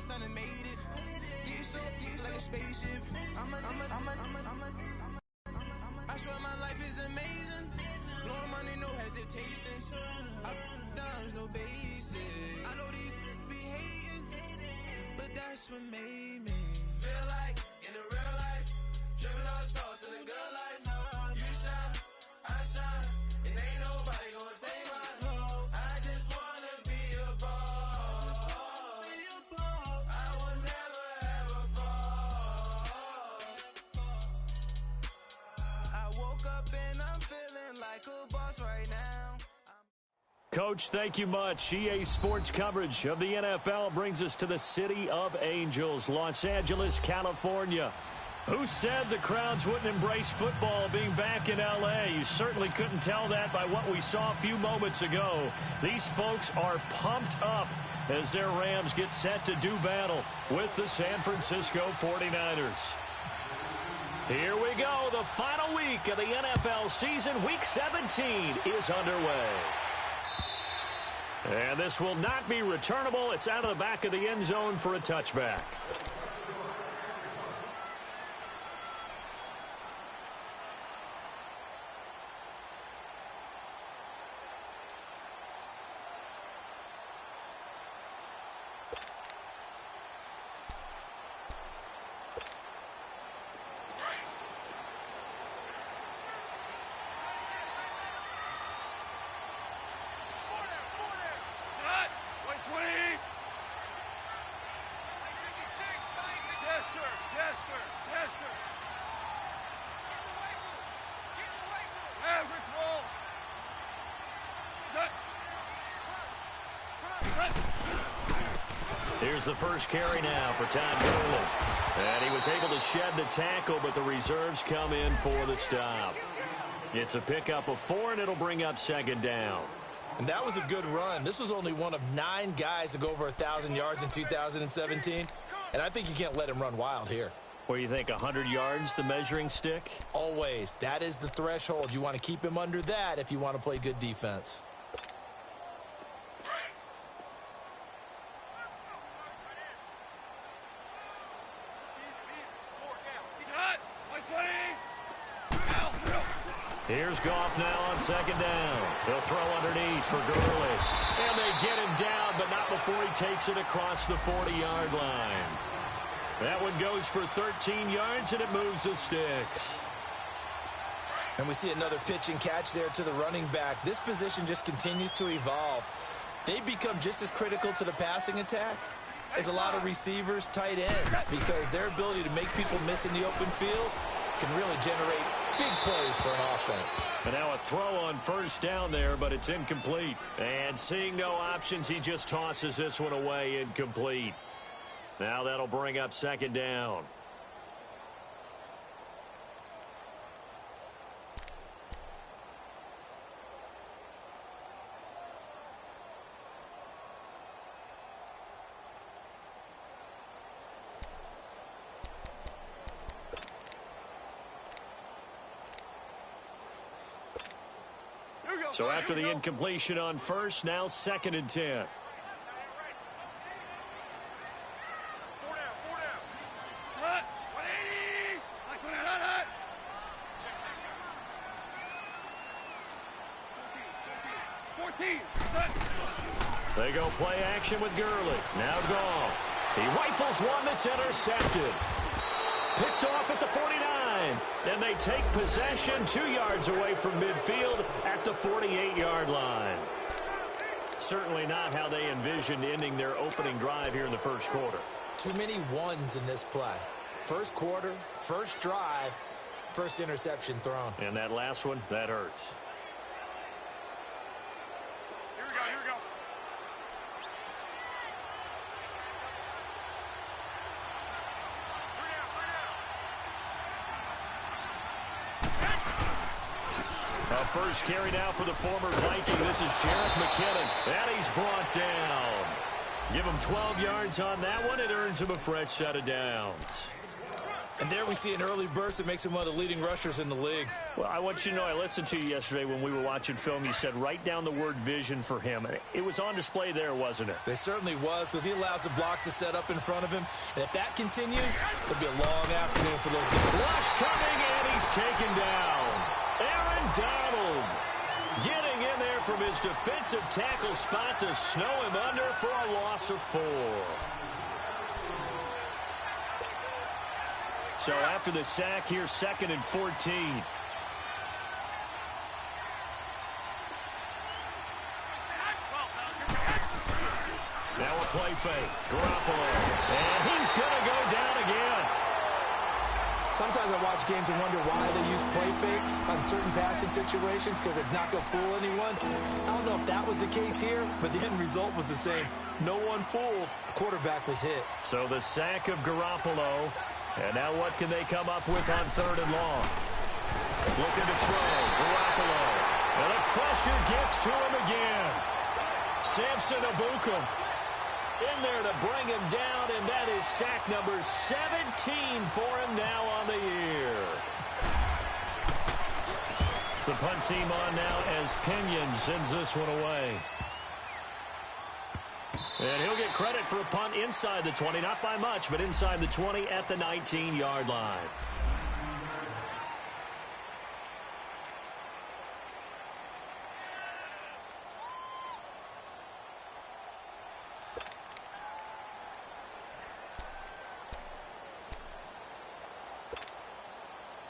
son and made it. Get so like a spaceship. I swear my life is amazing. Blowing money, no hesitation. There's no basic. I know these be hating, but that's what made me feel like in the real life. Dripping on sauce in the good life. You shine, I shine, and ain't nobody gonna take mine. I just wanna be a boss. I will never ever fall. I woke up and I'm feeling like a boss right now. Coach, thank you much. EA Sports coverage of the NFL brings us to the City of Angels, Los Angeles, California. Who said the crowds wouldn't embrace football being back in L.A.? You certainly couldn't tell that by what we saw a few moments ago. These folks are pumped up as their Rams get set to do battle with the San Francisco 49ers. Here we go. The final week of the NFL season, Week 17, is underway. And this will not be returnable. It's out of the back of the end zone for a touchback. Here's the first carry now for Todd Gurley. And he was able to shed the tackle, but the reserves come in for the stop. It's a pickup of 4, and it'll bring up second down. And that was a good run. This was only one of 9 guys to go over 1,000 yards in 2017. And I think you can't let him run wild here. What do you think, 100 yards, the measuring stick? Always. That is the threshold. You want to keep him under that if you want to play good defense. Here's Goff now on second down. He'll throw underneath for Gurley. And they get him down, but not before he takes it across the 40-yard line. That one goes for 13 yards, and it moves the sticks. And we see another pitch and catch there to the running back. This position just continues to evolve. They become just as critical to the passing attack as a lot of receivers, tight ends, because their ability to make people miss in the open field can really generate big plays for an offense. And now a throw on first down there, but it's incomplete. And seeing no options, he just tosses this one away, incomplete. Now that'll bring up second down. So after the incompletion on first, now 2nd and 10. They go play action with Gurley. Now Goff. He rifles one that's intercepted. Picked off at the 49. And they take possession 2 yards away from midfield at the 48-yard line. Certainly not how they envisioned ending their opening drive here in the first quarter. Too many ones in this play. First quarter, first drive, first interception thrown. And that last one, that hurts. First carry now for the former Viking. This is Jerick McKinnon. And he's brought down. Give him 12 yards on that one. It earns him a fresh set of downs. And there we see an early burst that makes him one of the leading rushers in the league. Well, I want you to know, I listened to you yesterday when we were watching film. You said write down the word vision for him. It was on display there, wasn't it? It certainly was, because he allows the blocks to set up in front of him. And if that continues, it'll be a long afternoon for those guys. Rush coming, and he's taken down. Aaron Donald getting in there from his defensive tackle spot to snow him under for a loss of 4. So after the sack, here's 2nd and 14. Now a play fake. Garoppolo. And he's going to go down again. Sometimes I watch games and wonder why they use play fakes on certain passing situations, because it's not going to fool anyone. I don't know if that was the case here, but the end result was the same. No one fooled. The quarterback was hit. So the sack of Garoppolo. And now what can they come up with on 3rd and long? Looking to throw. Garoppolo. And the pressure gets to him again. Samson Ebukam in there to bring him down, and that is sack number 17 for him now on the year. The punt team on now as Pinion sends this one away. And he'll get credit for a punt inside the 20, not by much, but inside the 20 at the 19-yard line.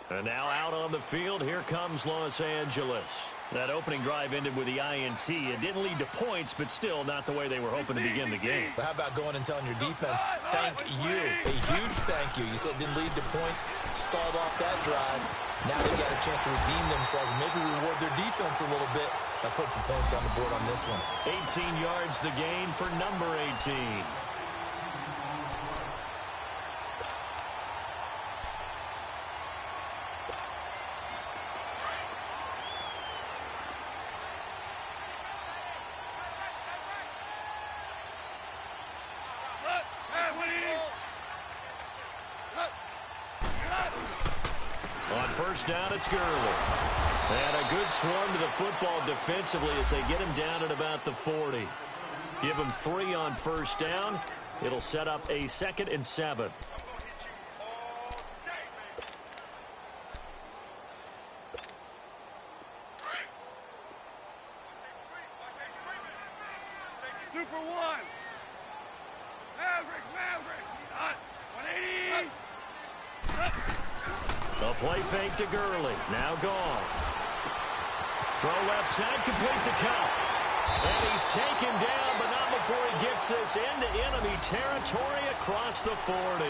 And now out on the field, here comes Los Angeles. That opening drive ended with the INT. It didn't lead to points, but still not the way they were hoping to begin the game. But how about going and telling your defense, thank you, a huge thank you. You said it didn't lead to points, stalled off that drive. Now they got a chance to redeem themselves and maybe reward their defense a little bit by putting some points on the board on this one. 18 yards the gain for number 18. On first down, it's Gurley. And a good swarm to the football defensively as they get him down at about the 40. Give him 3 on first down. It'll set up a 2nd and 7. Super one. Maverick. 180. The play fake to Gurley. Now gone. Throw left side, complete to Cup. And he's taken down, but not before he gets this into enemy territory across the 40.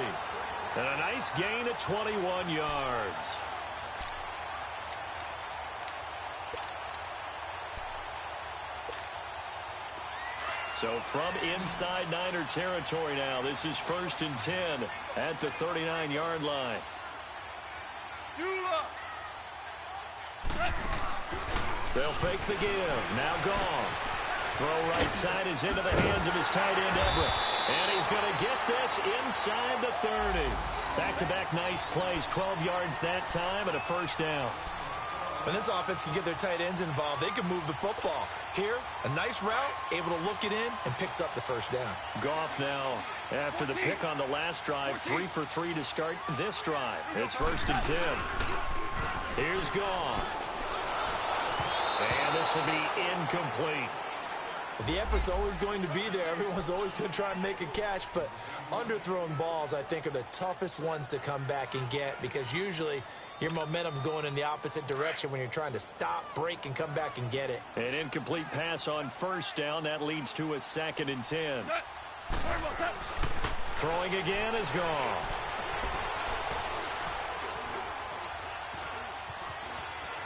And a nice gain of 21 yards. So from inside Niner territory now, this is 1st and 10 at the 39-yard line. They'll fake the give. Now gone. Throw right side is into the hands of his tight end, Everett. And he's going to get this inside the 30. Back-to-back nice plays. 12 yards that time and a first down. When this offense can get their tight ends involved, they can move the football. Here, a nice route, able to look it in, and picks up the first down. Goff now, after the pick on the last drive, 3 for 3 to start this drive. It's 1st and 10. Here's Goff. And this will be incomplete. The effort's always going to be there. Everyone's always going to try and make a catch, but underthrown balls, I think, are the toughest ones to come back and get, because usually your momentum's going in the opposite direction when you're trying to stop, break, and come back and get it. An incomplete pass on first down. That leads to a 2nd and 10. Throwing again is Goff.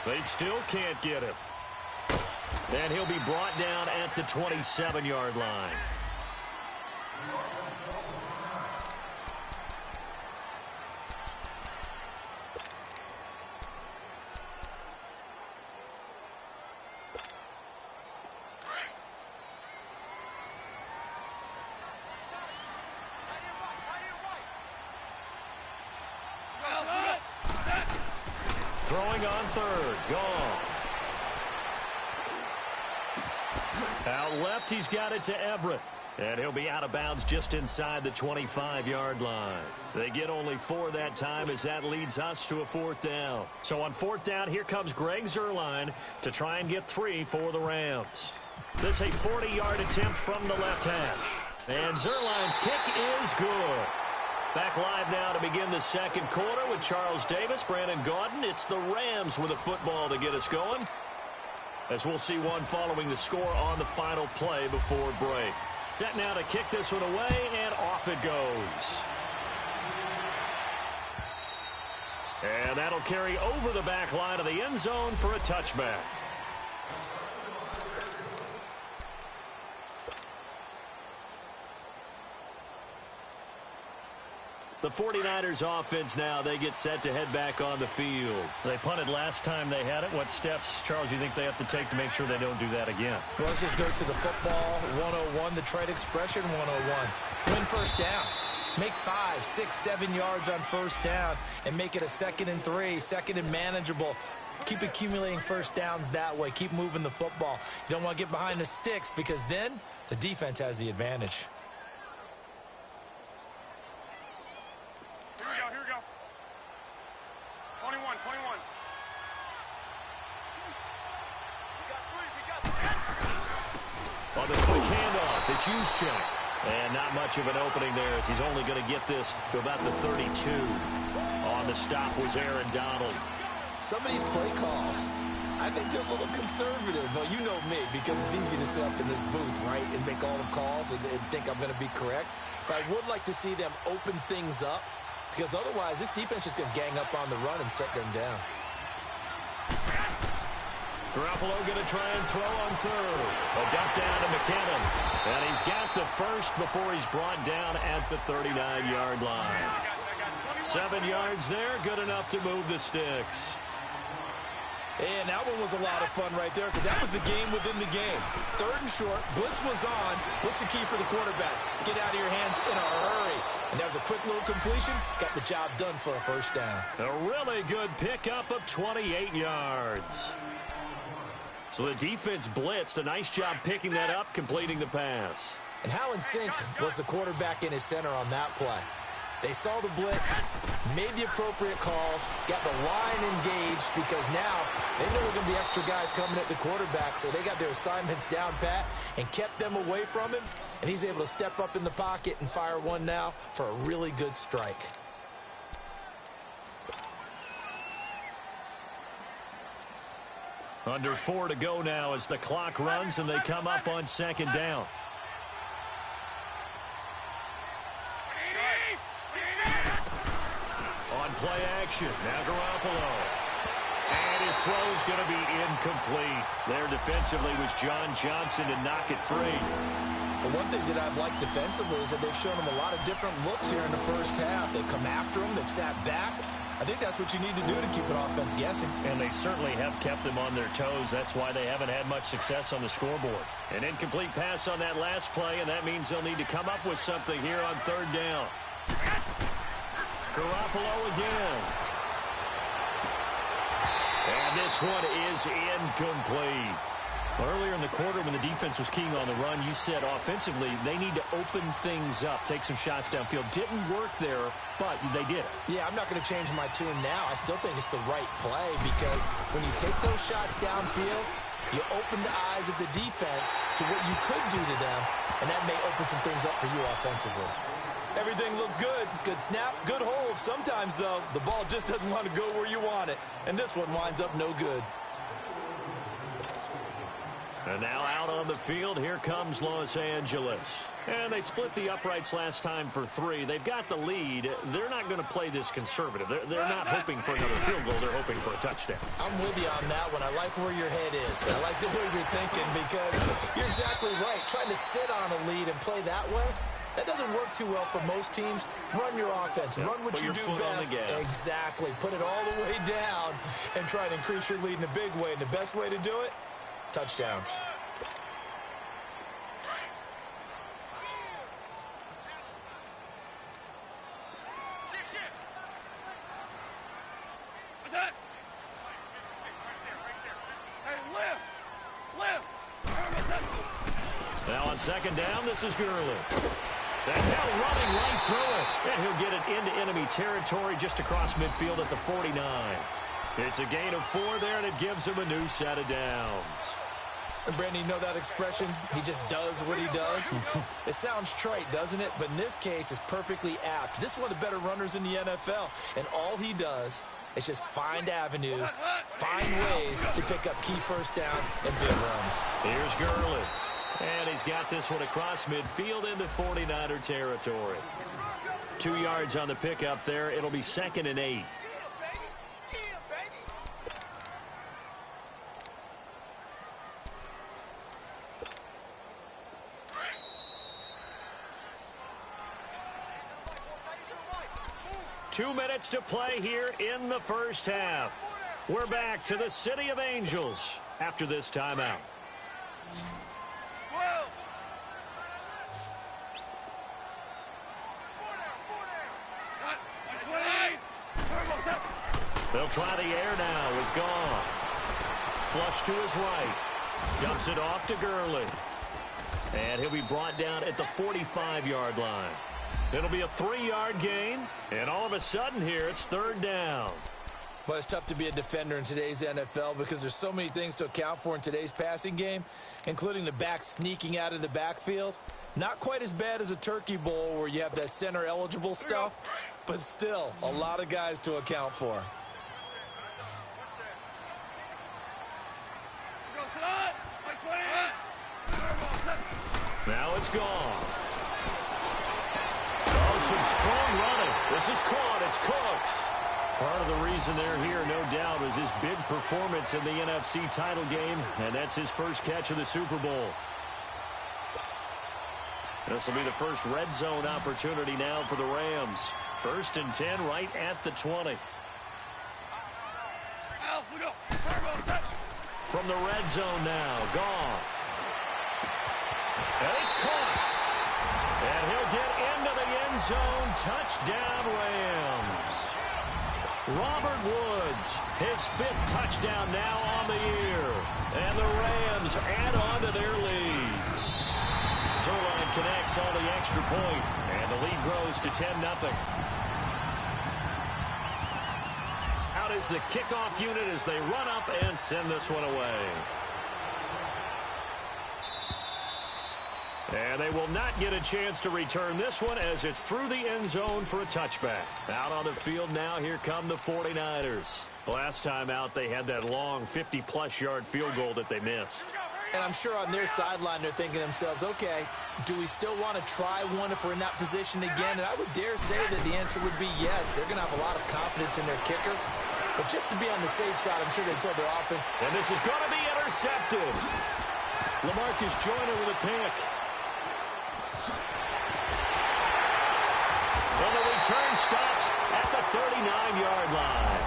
They still can't get him. And he'll be brought down at the 27-yard line. Throwing on third. Goff. Out left, he's got it to Everett. And he'll be out of bounds just inside the 25-yard line. They get only 4 that time as that leads us to a 4th down. So on 4th down, here comes Greg Zuerlein to try and get 3 for the Rams. This a 40-yard attempt from the left hash. And Zuerlein's kick is good. Back live now to begin the second quarter with Charles Davis, Brandon Gaudin. It's the Rams with a football to get us going, as we'll see one following the score on the final play before break. Set now to kick this one away, and off it goes. And that'll carry over the back line of the end zone for a touchback. The 49ers offense now, they get set to head back on the field. They punted last time they had it. What steps, Charles, you think they have to take to make sure they don't do that again? Well, let's just go to the football 101, the trade expression 101. Win first down. Make 5, 6, 7 yards on first down and make it a 2nd and 3, 2nd and manageable. Keep accumulating first downs that way. Keep moving the football. You don't want to get behind the sticks because then the defense has the advantage. Here we go. 21. On the quick handoff, it's Juszczyk. And not much of an opening there as he's only going to get this to about the 32. On the stop was Aaron Donald. Some of these play calls, I think they're a little conservative. But you know me, because it's easy to sit up in this booth, right, and make all the calls and think I'm going to be correct. But I would like to see them open things up, because otherwise this defense is going to gang up on the run and shut them down. Garoppolo going to try and throw on third. A dump down to McKinnon. And he's got the first before he's brought down at the 39-yard line. 7 yards there, good enough to move the sticks. And that one was a lot of fun right there because that was the game within the game. 3rd and short, blitz was on. What's the key for the quarterback? Get out of your hands in a hurry. And that was a quick little completion. Got the job done for a first down. A really good pickup of 28 yards. So the defense blitzed. A nice job picking that up, completing the pass. And how in sync was the quarterback in his center on that play? They saw the blitz, made the appropriate calls, got the line engaged because now they know there are going to be extra guys coming at the quarterback, so they got their assignments down pat and kept them away from him, and he's able to step up in the pocket and fire one now for a really good strike. Under 4 to go now as the clock runs and they come up on 2nd down. On play action, now Garoppolo. And his throw's going to be incomplete. There defensively was John Johnson to knock it free. But one thing that I've liked defensively is that they've shown him a lot of different looks here in the first half. They've come after him, they've sat back. I think that's what you need to do to keep an offense guessing. And they certainly have kept them on their toes. That's why they haven't had much success on the scoreboard. An incomplete pass on that last play, and that means they'll need to come up with something here on 3rd down. Garoppolo again. And this one is incomplete. Earlier in the quarter when the defense was keying on the run, you said offensively they need to open things up, take some shots downfield. Didn't work there, but they did it. Yeah, I'm not going to change my tune now. I still think it's the right play because when you take those shots downfield, you open the eyes of the defense to what you could do to them, and that may open some things up for you offensively. Everything looked good. Good snap, good hold. Sometimes, though, the ball just doesn't want to go where you want it, and this one winds up no good. And now out on the field, here comes Los Angeles. And they split the uprights last time for 3. They've got the lead. They're not going to play this conservative. They're not hoping for another field goal. They're hoping for a touchdown. I'm with you on that one. I like where your head is. I like the way you're thinking because you're exactly right. Trying to sit on a lead and play that way, that doesn't work too well for most teams. Run your offense. Yep. Run what you do best. Exactly. Put it all the way down and try to increase your lead in a big way. And the best way to do it, touchdowns. On second down, this is Gurley. And now running right through it. And he'll get it into enemy territory just across midfield at the 49. It's a gain of 4 there, and it gives him a new set of downs. And Brandon, you know that expression? He just does what he does. It sounds trite, doesn't it? But in this case, it's perfectly apt. This is one of the better runners in the NFL. And all he does is just find avenues, find ways to pick up key first downs and big runs. Here's Gurley. And he's got this one across midfield into 49er territory. 2 yards on the pickup there. It'll be 2nd and 8. 2 minutes to play here in the first half. We're back to the City of Angels after this timeout. They'll try the air now with Goff. Flush to his right. Dumps it off to Gurley. And he'll be brought down at the 45-yard line. It'll be a 3-yard gain. And all of a sudden here, it's 3rd down. Well, it's tough to be a defender in today's NFL because there's so many things to account for in today's passing game, including the back sneaking out of the backfield. Not quite as bad as a turkey bowl where you have that center-eligible stuff, but still a lot of guys to account for. Now it's gone. Oh, some strong running. This is caught. It's Cooks. Part of the reason they're here, no doubt, is his big performance in the NFC title game, and that's his first catch of the Super Bowl. This will be the first red zone opportunity now for the Rams. 1st and 10 right at the 20. From the red zone now, Goff. And it's caught. And he'll get into the end zone. Touchdown, Rams. Robert Woods, his 5th touchdown now on the year. And the Rams add on to their lead. Zuerlein connects on the extra point, and the lead grows to 10-0. Out is the kickoff unit as they run up and send this one away. And they will not get a chance to return this one as it's through the end zone for a touchback. Out on the field now, here come the 49ers. Last time out, they had that long 50-plus yard field goal that they missed. And I'm sure on their sideline they're thinking to themselves, okay, do we still want to try one if we're in that position again? And I would dare say that the answer would be yes. They're going to have a lot of confidence in their kicker. But just to be on the safe side, I'm sure they told their offense. And this is going to be intercepted. LaMarcus Joyner with a pick. And the return stops at the 39-yard line.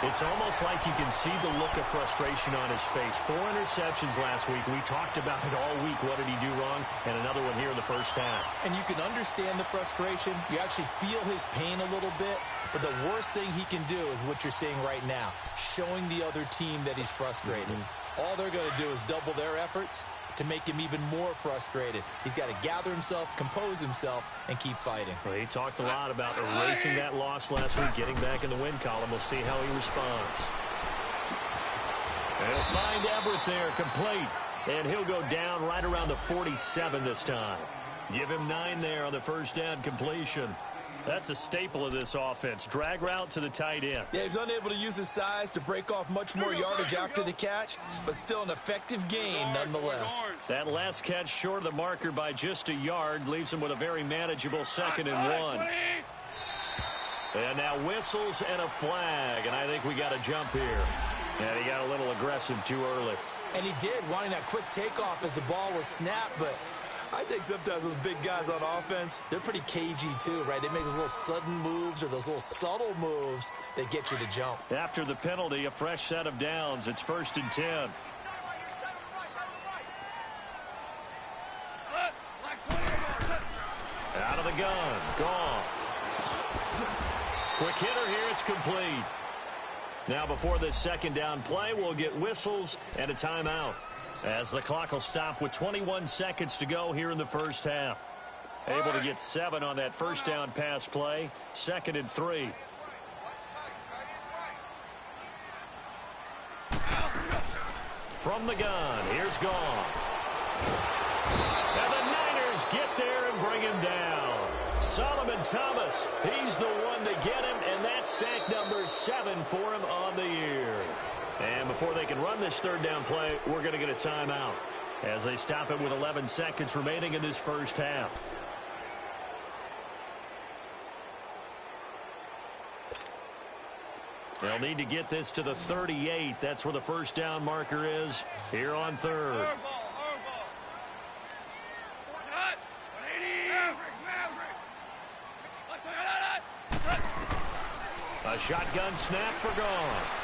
It's almost like you can see the look of frustration on his face. 4 interceptions last week. We talked about it all week. What did he do wrong? And another one here in the first half. And you can understand the frustration. You actually feel his pain a little bit. But the worst thing he can do is what you're seeing right now, showing the other team that he's frustrated. All they're going to do is double their efforts to make him even more frustrated. He's got to gather himself, compose himself, and keep fighting. Well, he talked a lot about erasing that loss last week, getting back in the win column. We'll see how he responds. And he'll find Everett there, complete. And he'll go down right around the 47 this time. Give him 9 there on the first down completion. That's a staple of this offense. Drag route to the tight end. Yeah, he's unable to use his size to break off much more yardage after the catch, but still an effective gain nonetheless. That last catch short of the marker by just a yard leaves him with a very manageable 2nd and 1. And now whistles and a flag, and I think we got a jump here. And he got a little aggressive too early. And he did, wanting that quick takeoff as the ball was snapped, but I think sometimes those big guys on offense, they're pretty cagey too, right? They make those little sudden moves or those little subtle moves that get you to jump. After the penalty, a fresh set of downs. It's 1st and 10. Out of the gun. Gone. Quick hitter here. It's complete. Now before this 2nd down play, we'll get whistles and a timeout. As the clock will stop with 21 seconds to go here in the first half. Able to get 7 on that first down pass play. 2nd and 3. From the gun, here's Goff. And the Niners get there and bring him down. Solomon Thomas, he's the one to get him, and that's sack number 7 for him on the year. And before they can run this third down play, we're going to get a timeout as they stop it with 11 seconds remaining in this first half. They'll need to get this to the 38. That's where the first down marker is here on third. A shotgun snap for Goff.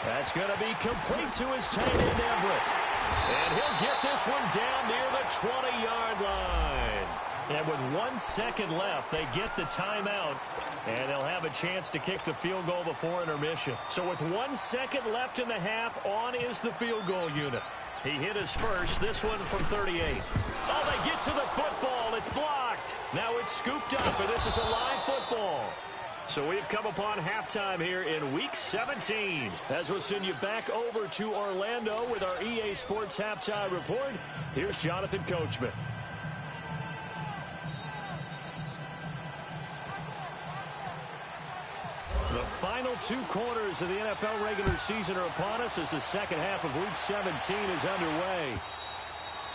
That's going to be complete to his tight end, Everett. And he'll get this one down near the 20-yard line. And with 1 second left, they get the timeout. And they'll have a chance to kick the field goal before intermission. So with 1 second left in the half, on is the field goal unit. He hit his first, this one from 38. Oh, they get to the football. It's blocked. Now it's scooped up, and this is a live football. So we've come upon halftime here in Week 17. As we'll send you back over to Orlando with our EA Sports Halftime Report, here's Jonathan Coachman. The final 2 quarters of the NFL regular season are upon us as the second half of Week 17 is underway.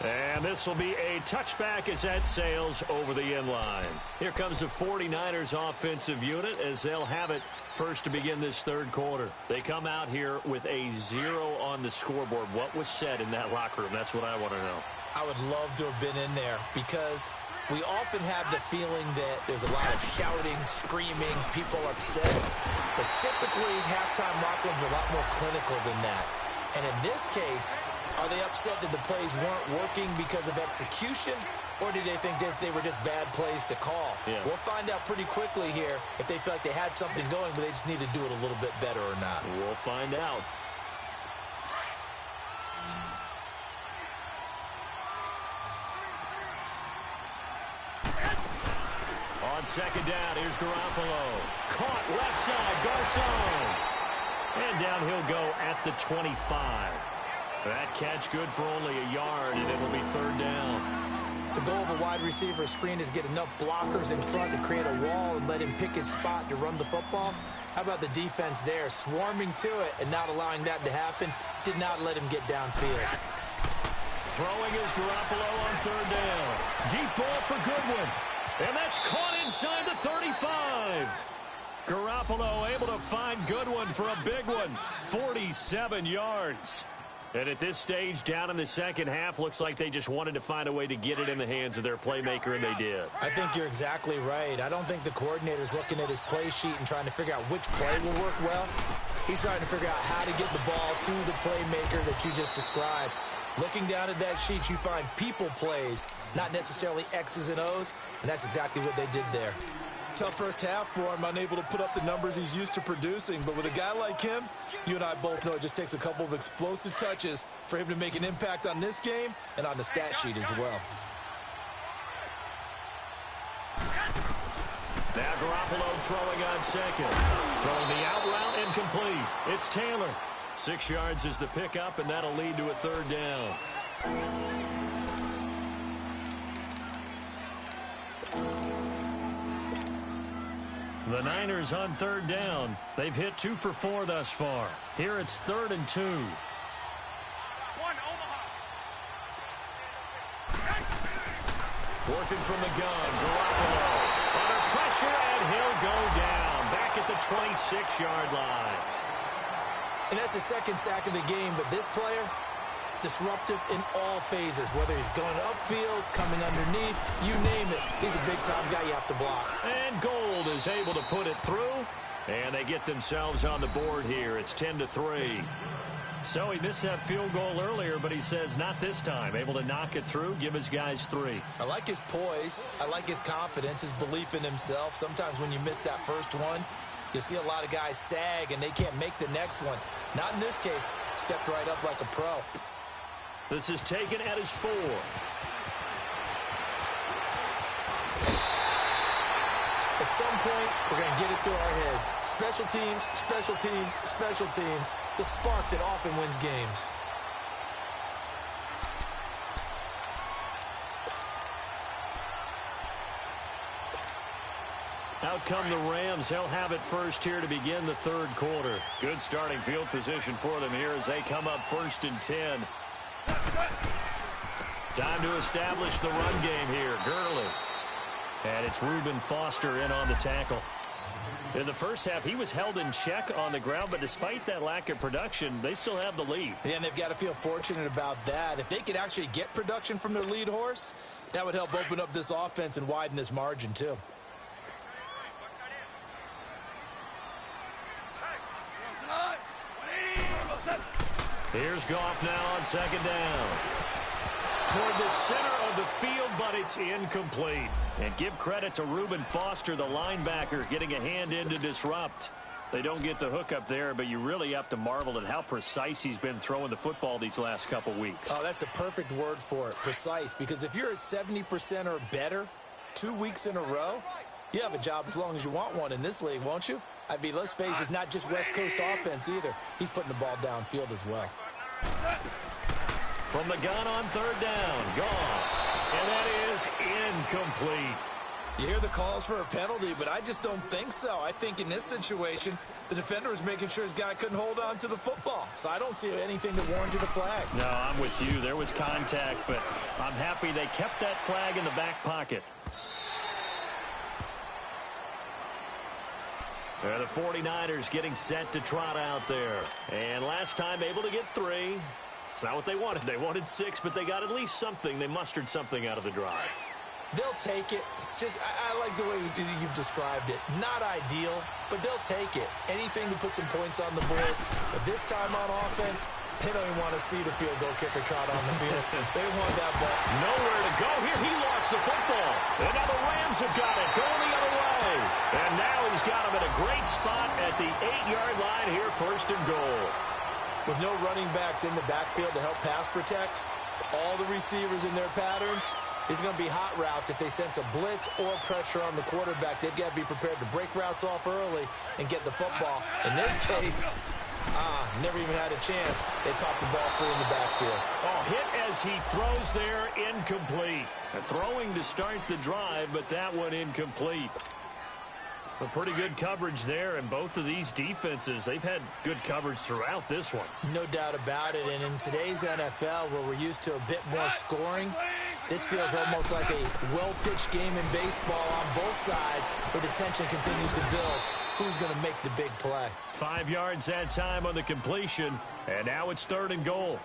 And this will be a touchback as that sails over the end line. Here comes the 49ers offensive unit as they'll have it first to begin this third quarter. They come out here with a 0 on the scoreboard. What was said in that locker room? That's what I want to know. I would love to have been in there because we often have the feeling that there's a lot of shouting, screaming, people upset. But typically, halftime locker rooms are a lot more clinical than that. And in this case, are they upset that the plays weren't working because of execution, or did they think they were just bad plays to call? Yeah. We'll find out pretty quickly here if they feel like they had something going, but they just need to do it a little bit better or not. We'll find out. On second down, here's Garoppolo. Caught left side, Garcon. And down he'll go at the 25. That catch good for only a yard, and it'll be third down. The goal of a wide receiver screen is get enough blockers in front to create a wall and let him pick his spot to run the football. How about the defense there, swarming to it and not allowing that to happen? Did not let him get downfield. Throwing is Garoppolo on third down. Deep ball for Goodwin. And that's caught inside the 35. Garoppolo able to find Goodwin for a big one. 47 yards. And at this stage, down in the second half, looks like they just wanted to find a way to get it in the hands of their playmaker, and they did. I think you're exactly right. I don't think the coordinator's looking at his play sheet and trying to figure out which play will work well. He's trying to figure out how to get the ball to the playmaker that you just described. Looking down at that sheet, you find people plays, not necessarily X's and O's, and that's exactly what they did there. Tough first half for him, unable to put up the numbers he's used to producing. But with a guy like him, you and I both know it just takes a couple of explosive touches for him to make an impact on this game and on the stat sheet as well. Now Garoppolo throwing on second. Throwing the out route incomplete. It's Taylor. 6 yards is the pickup, and that'll lead to a third down. The Niners on third down. They've hit 2 for 4 thus far. Here it's 3rd and 2. Working from the gun, Garoppolo. Under pressure, and he'll go down. Back at the 26-yard line. And that's the second sack of the game, but this player, disruptive in all phases, whether he's going upfield, coming underneath, you name it. He's a big-time guy you have to block. And Gold is able to put it through, and they get themselves on the board here. It's 10-3. So he missed that field goal earlier, but he says not this time. Able to knock it through, give his guys 3. I like his poise. I like his confidence, his belief in himself. Sometimes when you miss that first one, you see a lot of guys sag, and they can't make the next one. Not in this case. Stepped right up like a pro. This is taken at his 4. At some point, we're going to get it through our heads. Special teams, special teams, special teams. The spark that often wins games. Out come the Rams. They'll have it first here to begin the third quarter. Good starting field position for them here as they come up 1st and 10. Time to establish the run game here. Gurley. And it's Reuben Foster in on the tackle. In the first half, he was held in check on the ground, but despite that lack of production, they still have the lead. Yeah, and they've got to feel fortunate about that. If they could actually get production from their lead horse, that would help open up this offense and widen this margin too. Here's Goff now on 2nd down. Toward the center of the field, but it's incomplete. And give credit to Reuben Foster, the linebacker, getting a hand in to disrupt. They don't get the hook up there, but you really have to marvel at how precise he's been throwing the football these last couple weeks. Oh, that's the perfect word for it, precise. Because if you're at 70% or better 2 weeks in a row, you have a job as long as you want one in this league, won't you? I mean, let's face it, it's not just West Coast offense either. He's putting the ball downfield as well. From the gun on 3rd down, Goff. And that is incomplete. You hear the calls for a penalty, but I just don't think so. I think in this situation, the defender was making sure his guy couldn't hold on to the football. So I don't see anything that warranted a flag. No, I'm with you. There was contact, but I'm happy they kept that flag in the back pocket. The 49ers getting set to trot out there. And last time able to get 3. It's not what they wanted. They wanted 6, but they got at least something. They mustered something out of the drive. They'll take it. I like the way you've described it. Not ideal, but they'll take it. Anything to put some points on the board. But this time on offense, they don't even want to see the field goal kicker trot on the field. They want that ball. Nowhere to go here. He lost the football. And now the Rams have got it. Going the other way. And now he's got him at a great spot at the 8-yard line here, 1st and goal. With no running backs in the backfield to help pass protect, all the receivers in their patterns, it's going to be hot routes. If they sense a blitz or pressure on the quarterback, they've got to be prepared to break routes off early and get the football. In this case, never even had a chance. They popped the ball free in the backfield. Oh, hit as he throws there, incomplete. Throwing to start the drive, but that one incomplete. A pretty good coverage there, and both of these defenses, they've had good coverage throughout this one. No doubt about it, and in today's NFL, where we're used to a bit more scoring, this feels almost like a well-pitched game in baseball on both sides, where the tension continues to build. Who's going to make the big play? 5 yards that time on the completion, and now it's 3rd and goal.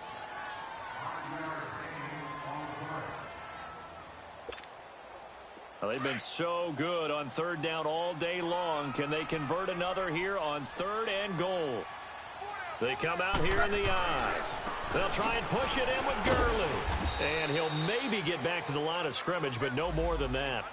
Well, they've been so good on 3rd down all day long. Can they convert another here on 3rd and goal? They come out here in the eye. They'll try and push it in with Gurley. And he'll maybe get back to the line of scrimmage, but no more than that.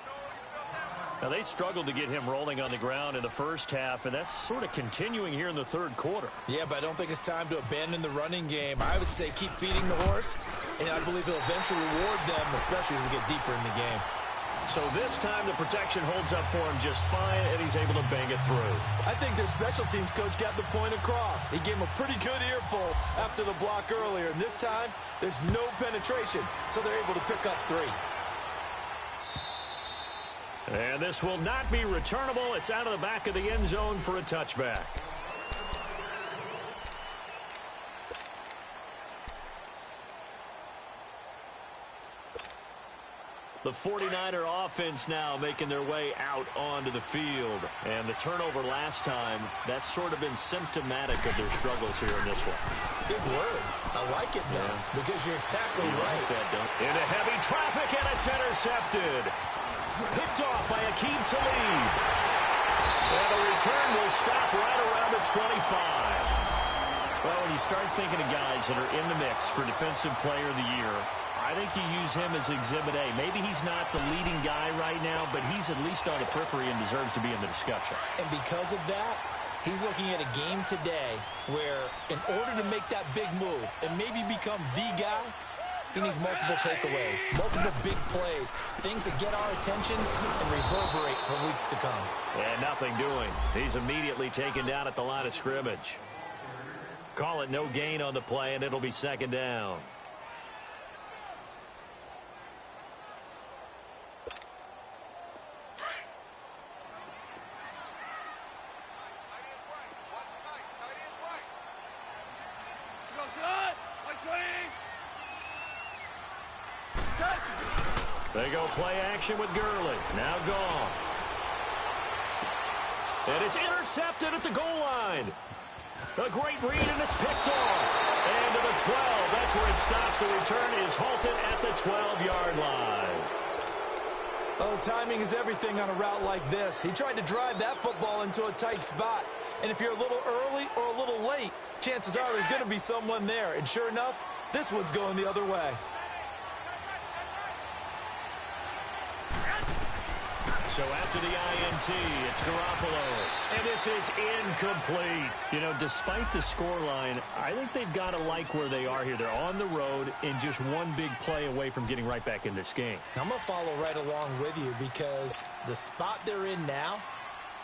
Now, they struggled to get him rolling on the ground in the first half, and that's sort of continuing here in the 3rd quarter. Yeah, but I don't think it's time to abandon the running game. I would say keep feeding the horse, and I believe he'll eventually reward them, especially as we get deeper in the game. So this time the protection holds up for him just fine, and he's able to bang it through. I think their special teams coach got the point across. He gave him a pretty good earful after the block earlier, and this time there's no penetration, so they're able to pick up 3. And this will not be returnable. It's out of the back of the end zone for a touchback. The 49er offense now making their way out onto the field. And the turnover last time, that's sort of been symptomatic of their struggles here in this one. Good word. I like it, though, because you're exactly right. Into heavy traffic, and it's intercepted. Picked off by Aqib Talib. And the return will stop right around the 25. Well, when you start thinking of guys that are in the mix for Defensive Player of the Year, I think you use him as Exhibit A. Maybe he's not the leading guy right now, but he's at least on the periphery and deserves to be in the discussion. And because of that, he's looking at a game today where in order to make that big move and maybe become the guy, He needs multiple takeaways, multiple big plays, things that get our attention and reverberate for weeks to come. And nothing doing. He's immediately taken down at the line of scrimmage. Call it no gain on the play, and it'll be second down. They go play action with Gurley. Now Goff. And it's intercepted at the goal line. A great read, and it's picked off. And to the 12. That's where it stops. The return is halted at the 12-yard line. Oh, timing is everything on a route like this. He tried to drive that football into a tight spot. And if you're a little early or a little late, chances are there's going to be someone there. And sure enough, this one's going the other way. So after the INT, it's Garoppolo. And this is incomplete. You know, despite the scoreline, I think they've got to like where they are here. They're on the road and just one big play away from getting right back in this game. I'm going to follow right along with you because the spot they're in now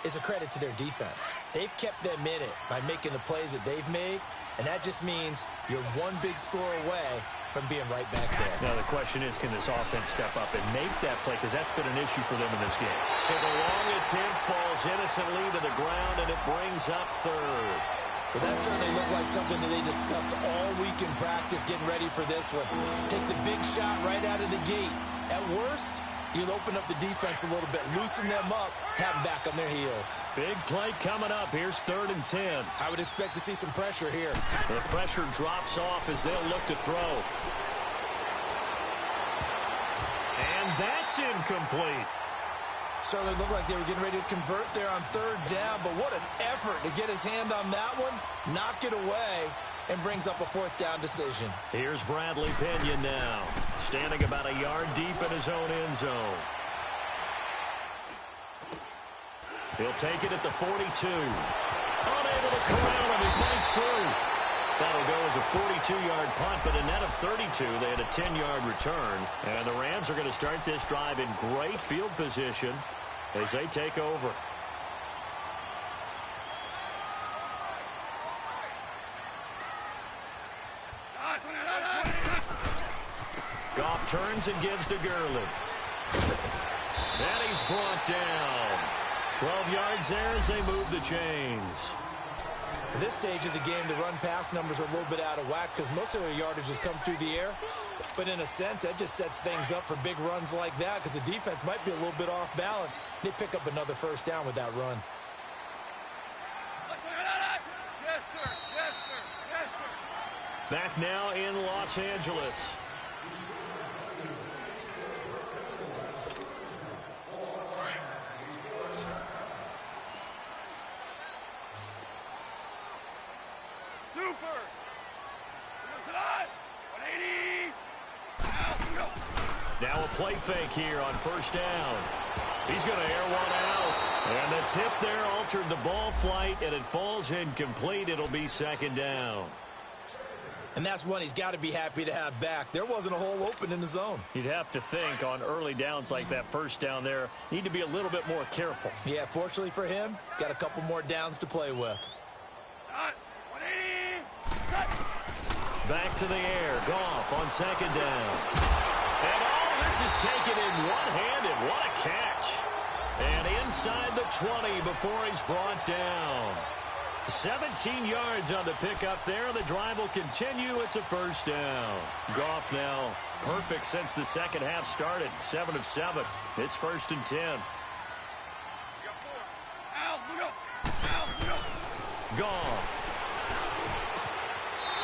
is a credit to their defense. They've kept them in it by making the plays that they've made, and that just means you're one big score away from being right back there. Now the question is, can this offense step up and make that play? Because that's been an issue for them in this game. So the long attempt falls innocently to the ground, and it brings up third. Well, that certainly looked like something that they discussed all week in practice, getting ready for this one. Take the big shot right out of the gate. At worst, you'll open up the defense a little bit, loosen them up, have them back on their heels. Big play coming up. Here's 3rd and 10. I would expect to see some pressure here. The pressure drops off as they'll look to throw. And that's incomplete. Certainly looked like they were getting ready to convert there on 3rd down, but what an effort to get his hand on that one, knock it away, and brings up a 4th down decision. Here's Bradley Pinion now, standing about a yard deep in his own end zone. He'll take it at the 42. Unable to corral him, he fights through. That'll go as a 42-yard punt, but a net of 32. They had a 10-yard return. And the Rams are going to start this drive in great field position as they take over. Goff turns and gives to Gurley. And he's brought down. 12 yards there as they move the chains. At this stage of the game, the run-pass numbers are a little bit out of whack because most of their yardage has come through the air. But in a sense, that just sets things up for big runs like that because the defense might be a little bit off balance. They pick up another 1st down with that run. Yes, sir. Yes, sir. Yes, sir. Back now in Los Angeles. Now a play fake here on 1st down. He's going to air one out. And the tip there altered the ball flight, and it falls incomplete. It'll be 2nd down. And that's one he's got to be happy to have back. There wasn't a hole open in the zone. You'd have to think on early downs like that 1st down there, need to be a little bit more careful. Yeah, fortunately for him, got a couple more downs to play with. Back to the air. Goff on 2nd down. And all this is taken in one-handed. What a catch. And inside the 20 before he's brought down. 17 yards on the pickup there. The drive will continue. It's a 1st down. Goff now perfect since the 2nd half started. 7 of 7. It's 1st and 10. Goff.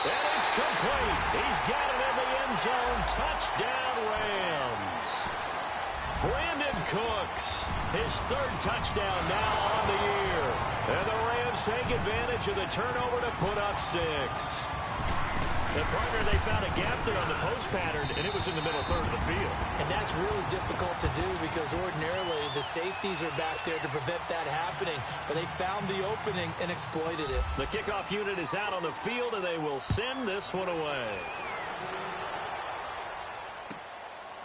And it's complete. He's got it in the end zone. Touchdown, Rams. Brandon Cooks, his 3rd touchdown now on the year. And the Rams take advantage of the turnover to put up 6. The partner, they found a gap there on the post pattern, and it was in the middle 3rd of the field. And that's really difficult to do because ordinarily the safeties are back there to prevent that happening. But they found the opening and exploited it. The kickoff unit is out on the field, and they will send this one away.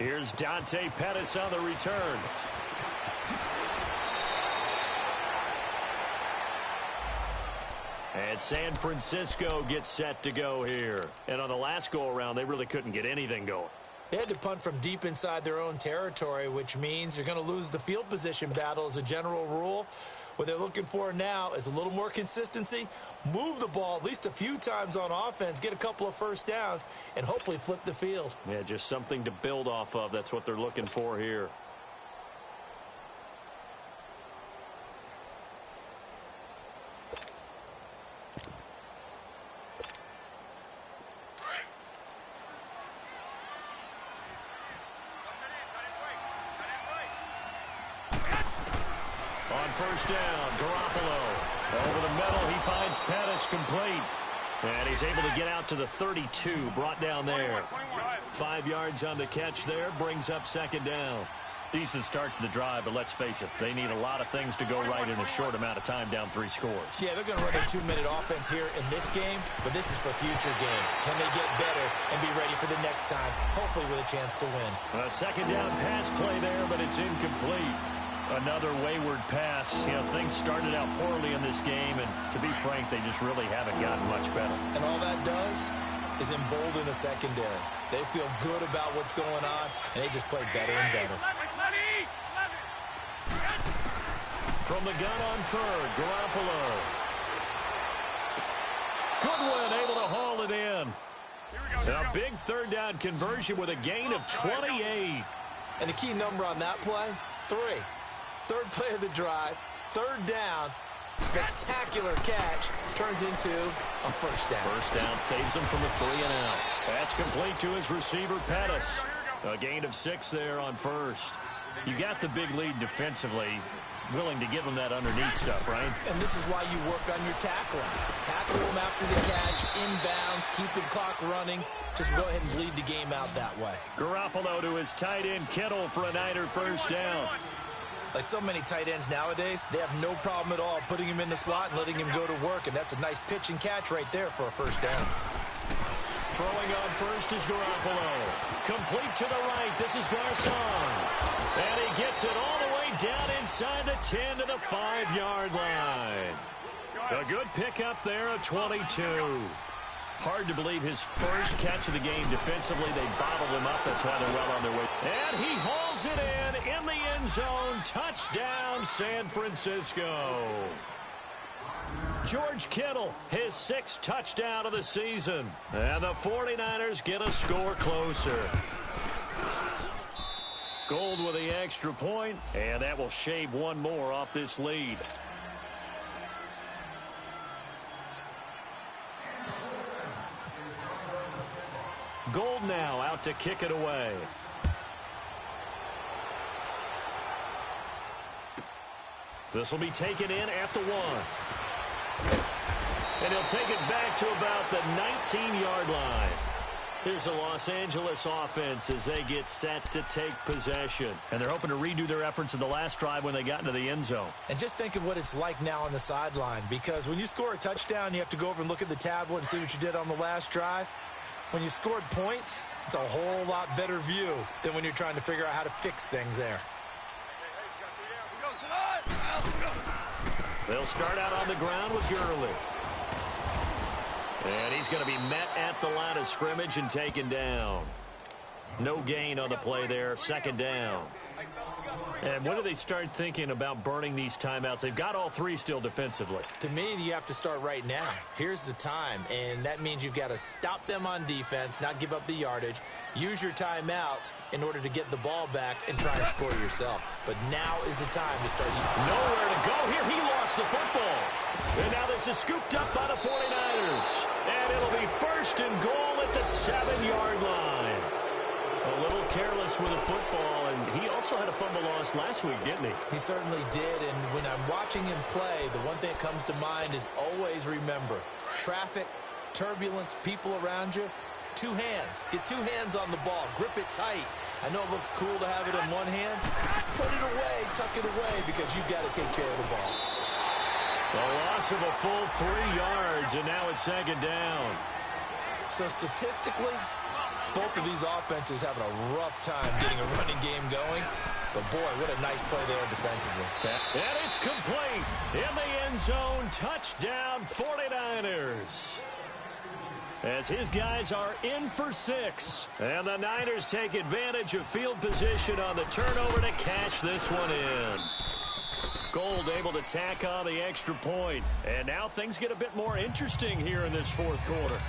Here's Dante Pettis on the return. And San Francisco gets set to go here. And on the last go-around, they really couldn't get anything going. They had to punt from deep inside their own territory, which means you're going to lose the field position battle as a general rule. What they're looking for now is a little more consistency, move the ball at least a few times on offense, get a couple of first downs, and hopefully flip the field. Yeah, just something to build off of. That's what they're looking for here. First down, Garoppolo. Over the middle, he finds Pettis complete. And he's able to get out to the 32, brought down there. 5 yards on the catch there, brings up second down. Decent start to the drive, but let's face it, they need a lot of things to go right in a short amount of time, down 3 scores. Yeah, they're going to run a 2-minute offense here in this game, but this is for future games. Can they get better and be ready for the next time, hopefully with a chance to win? A second down pass play there, but it's incomplete. Another wayward pass. You know, things started out poorly in this game, and to be frank, they just really haven't gotten much better. And all that does is embolden a secondary. They feel good about what's going on, and they just play better and better. From the gun on third, Garoppolo. Goodwin able to haul it in. And a big third down conversion with a gain of 28. And the key number on that play, 3. Third play of the drive, third down, spectacular catch, turns into a first down. First down saves him from a 3-and-out. That's complete to his receiver, Pettis. A gain of 6 there on first. You got the big lead defensively. Willing to give them that underneath stuff, right? And this is why you work on your tackling. Tackle them after the catch, inbounds, keep the clock running. Just go ahead and bleed the game out that way. Garoppolo to his tight end, Kittle, for a Niner first down. Like so many tight ends nowadays, they have no problem at all putting him in the slot and letting him go to work, and that's a nice pitch and catch right there for a first down. Throwing on first is Garoppolo. Complete to the right. This is Garcon. And he gets it all the way down inside the 10 to the 5-yard line. A good pickup there, a 22. Hard to believe his first catch of the game defensively. They bottled him up. That's why they're well on their way. And he hauls it in the end zone. Touchdown, San Francisco. George Kittle, his 6th touchdown of the season. And the 49ers get a score closer. Gold with the extra point, and that will shave one more off this lead. Gold now out to kick it away. This will be taken in at the 1. And he'll take it back to about the 19-yard line. Here's the Los Angeles offense as they get set to take possession. And they're hoping to redo their efforts in the last drive when they got into the end zone. And just think of what it's like now on the sideline, because when you score a touchdown, you have to go over and look at the tablet and see what you did on the last drive. When you scored points, it's a whole lot better view than when you're trying to figure out how to fix things there. They'll start out on the ground with Gurley. And he's going to be met at the line of scrimmage and taken down. No gain on the play there, second down. And when do they start thinking about burning these timeouts? They've got all 3 still defensively. To me, you have to start right now. Here's the time, and that means you've got to stop them on defense, not give up the yardage, use your timeouts in order to get the ball back and try and score yourself. But now is the time to start. Nowhere to go here. He lost the football. And now this is scooped up by the 49ers. And it'll be first and goal at the 7-yard line. A little careless with the football, and he also had a fumble loss last week, didn't he? He certainly did, and when I'm watching him play, the one thing that comes to mind is always remember, traffic, turbulence, people around you, 2 hands. Get 2 hands on the ball. Grip it tight. I know it looks cool to have it in one hand. Put it away, tuck it away, because you've got to take care of the ball. The loss of a full 3 yards, and now it's second down. So statistically, Both of these offenses having a rough time getting a running game going. But, boy, what a nice play there defensively. And it's complete. In the end zone, touchdown 49ers. As his guys are in for 6. And the Niners take advantage of field position on the turnover to cash this one in. Gold able to tack on the extra point. And now things get a bit more interesting here in this fourth quarter.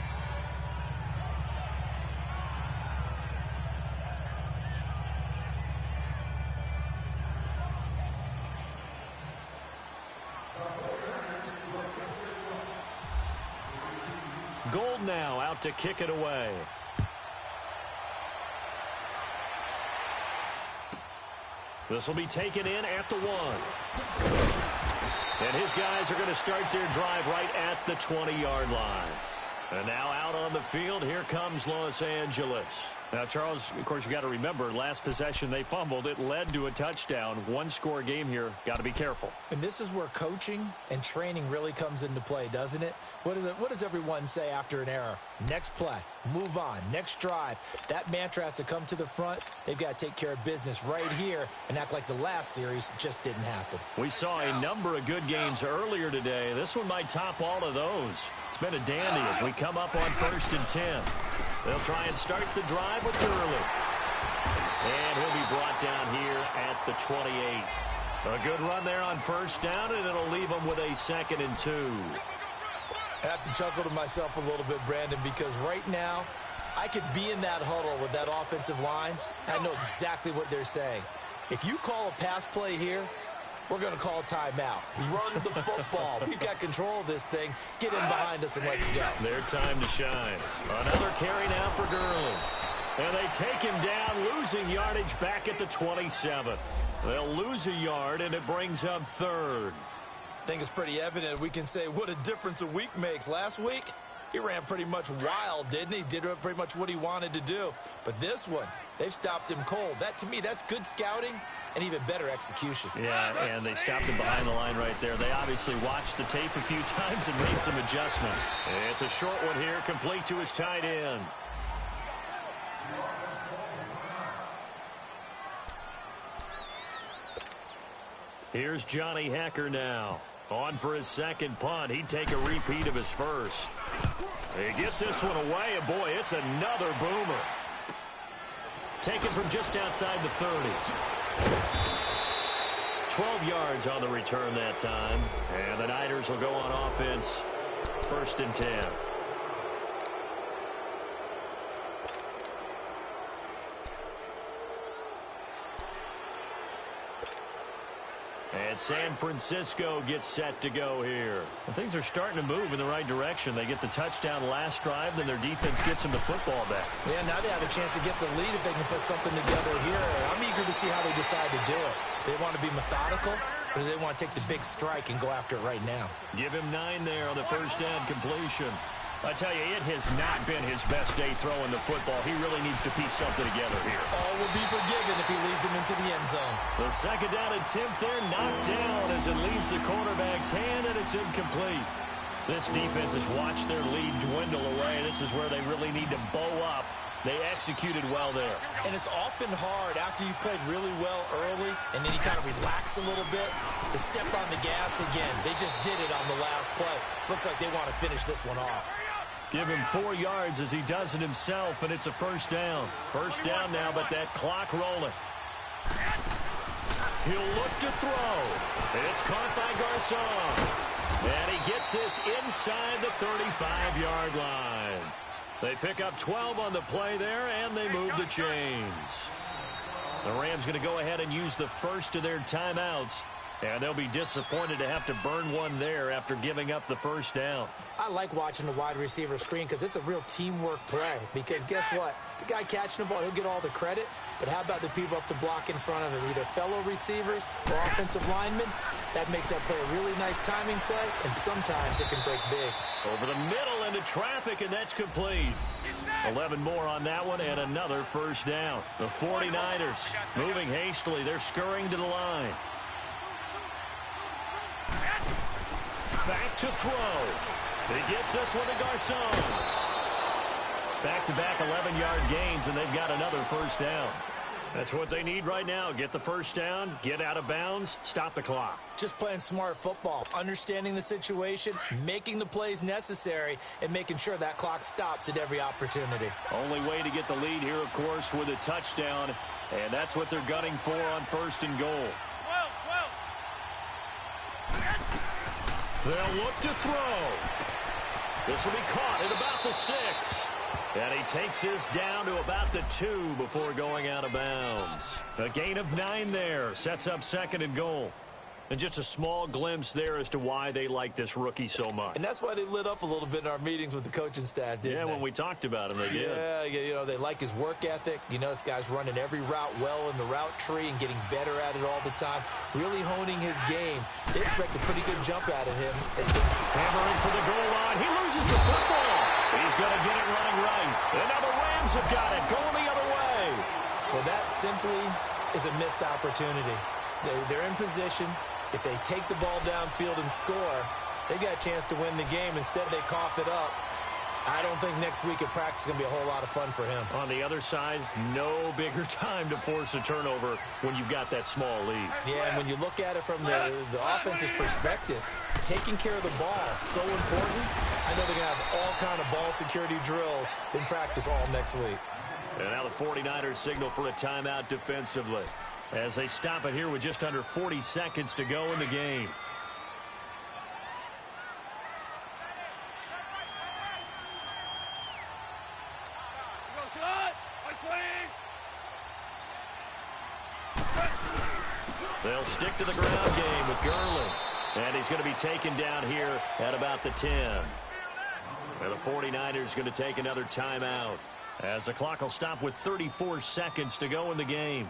Gold now out to kick it away. This will be taken in at the 1. And his guys are going to start their drive right at the 20-yard line. And now out on the field, here comes Los Angeles. Now, Charles, of course, you got to remember, last possession they fumbled. It led to a touchdown. One-score game here. Got to be careful. And this is where coaching and training really comes into play, doesn't it? What does everyone say after an error? Next play, move on, next drive. That mantra has to come to the front. They've got to take care of business right here and act like the last series just didn't happen. We saw a number of good games earlier today. This one might top all of those. It's been a dandy as we come up on 1st and 10. They'll try and start the drive with Gurley. And he'll be brought down here at the 28. A good run there on 1st down, and it'll leave them with a 2nd and 2. I have to chuckle to myself a little bit, Brandon, because right now I could be in that huddle with that offensive line. I know exactly what they're saying. If you call a pass play here, we're going to call a timeout. Run the football. We've got control of this thing. Get in behind us and let's go. Their time to shine. Another carry now for Gurley. And they take him down, losing yardage back at the 27. They'll lose a yard, and it brings up 3rd. I think it's pretty evident. We can say what a difference a week makes. Last week, he ran pretty much wild, didn't he? Did pretty much what he wanted to do. But this one, they've stopped him cold. That, to me, that's good scouting and even better execution. Yeah, and they stopped him behind the line right there. They obviously watched the tape a few times and made some adjustments. It's a short one here, complete to his tight end. Here's Johnny Hekker now. On for his 2nd punt. He'd take a repeat of his first. He gets this one away, and boy, it's another boomer. Taken from just outside the 30. 12 yards on the return that time. And the Niners will go on offense. 1st and 10. And San Francisco gets set to go here. And things are starting to move in the right direction. They get the touchdown last drive, then their defense gets them the football back. Yeah, now they have a chance to get the lead if they can put something together here. I'm eager to see how they decide to do it. Do they want to be methodical, or do they want to take the big strike and go after it right now? Give him 9 there on the 1st down completion. I tell you, it has not been his best day throwing the football. He really needs to piece something together here. All will be forgiven if he leads him into the end zone. The 2nd down attempt there knocked down as it leaves the quarterback's hand, and it's incomplete. This defense has watched their lead dwindle away. This is where they really need to bow up. They executed well there. And it's often hard after you've played really well early and then you kind of relax a little bit to step on the gas again. They just did it on the last play. Looks like they want to finish this one off. Give him 4 yards as he does it himself, and it's a 1st down. 1st down now, but that clock rolling. He'll look to throw. It's caught by Garcon. And he gets this inside the 35-yard line. They pick up 12 on the play there, and they move the chains. The Rams going to go ahead and use the first of their timeouts. And they'll be disappointed to have to burn one there after giving up the 1st down. I like watching the wide receiver screen because it's a real teamwork play. Because guess what? The guy catching the ball, he'll get all the credit. But how about the people up to block in front of him, either fellow receivers or offensive linemen? That makes that play a really nice timing play, and sometimes it can break big. Over the middle into traffic, and that's complete. 11 more on that one, and another 1st down. The 49ers moving hastily. They're scurrying to the line. Back to throw. He gets this one to Garcon. Back-to-back 11-yard gains, and they've got another first down. That's what they need right now. Get the first down, get out of bounds, stop the clock. Just playing smart football, understanding the situation, making the plays necessary, and making sure that clock stops at every opportunity. Only way to get the lead here, of course, with a touchdown, and that's what they're gunning for on first and goal. 12. They'll look to throw. This will be caught at about the 6. And he takes this down to about the 2 before going out of bounds. A gain of 9 there. Sets up second and goal. And just a small glimpse there as to why they like this rookie so much. And that's why they lit up a little bit in our meetings with the coaching staff, didn't they? Yeah, when we talked about him, they did. Yeah, you know, they like his work ethic. You know, this guy's running every route well in the route tree and getting better at it all the time, really honing his game. They expect a pretty good jump out of him. Hammering for the goal line. He loses the football. He's going to get it running right. And now the Rams have got it going the other way. Well, that simply is a missed opportunity. They're in position. If they take the ball downfield and score, they got a chance to win the game. Instead, they cough it up. I don't think next week at practice is going to be a whole lot of fun for him. On the other side, no bigger time to force a turnover when you've got that small lead. Yeah, and when you look at it from the offense's perspective, taking care of the ball is so important. I know they're going to have all kind of ball security drills in practice all next week. And now the 49ers signal for a timeout defensively as they stop it here with just under 40 seconds to go in the game. They'll stick to the ground game with Gurley. And he's going to be taken down here at about the 10. And the 49ers going to take another timeout as the clock will stop with 34 seconds to go in the game.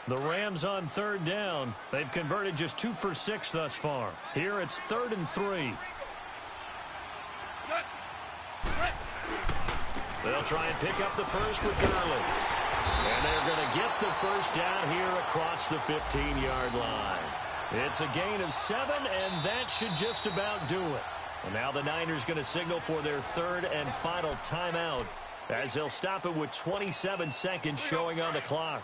The Rams on third down. They've converted just 2 for 6 thus far. Here it's 3rd and 3. They'll try and pick up the first with Gurley. And they're going to get the first down here across the 15-yard line. It's a gain of 7, and that should just about do it. And now the Niners going to signal for their third and final timeout as they'll stop it with 27 seconds showing on the clock.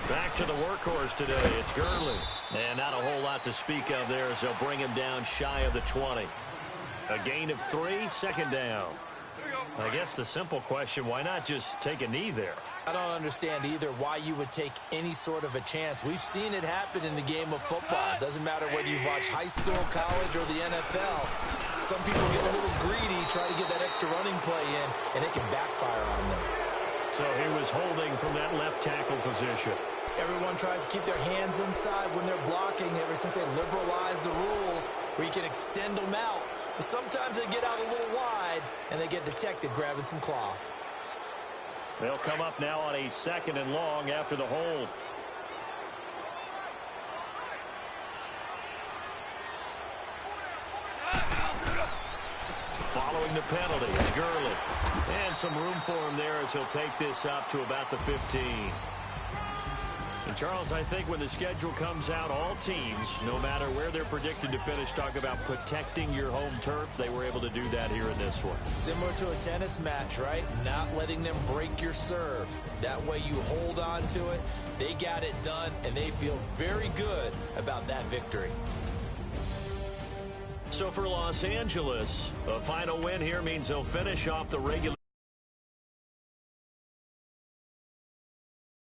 Back to the workhorse today. It's Gurley. And not a whole lot to speak of there as they'll bring him down shy of the 20. A gain of 3, second down. I guess the simple question, why not just take a knee there? I don't understand either why you would take any sort of a chance. We've seen it happen in the game of football. It doesn't matter whether you watch high school, college, or the NFL. Some people get a little greedy, try to get that extra running play in, and it can backfire on them. So he was holding from that left tackle position. Everyone tries to keep their hands inside when they're blocking ever since they liberalized the rules where you can extend them out. But sometimes they get out a little wide, and they get detected grabbing some cloth. They'll come up now on a 2nd and long after the hold. Following the penalty, it's Gurley. And some room for him there as he'll take this up to about the 15. And Charles, I think when the schedule comes out, all teams, no matter where they're predicted to finish, talk about protecting your home turf. They were able to do that here in this one. Similar to a tennis match, right? Not letting them break your serve. That way you hold on to it. They got it done, and they feel very good about that victory. So for Los Angeles, a final win here means they'll finish off the regular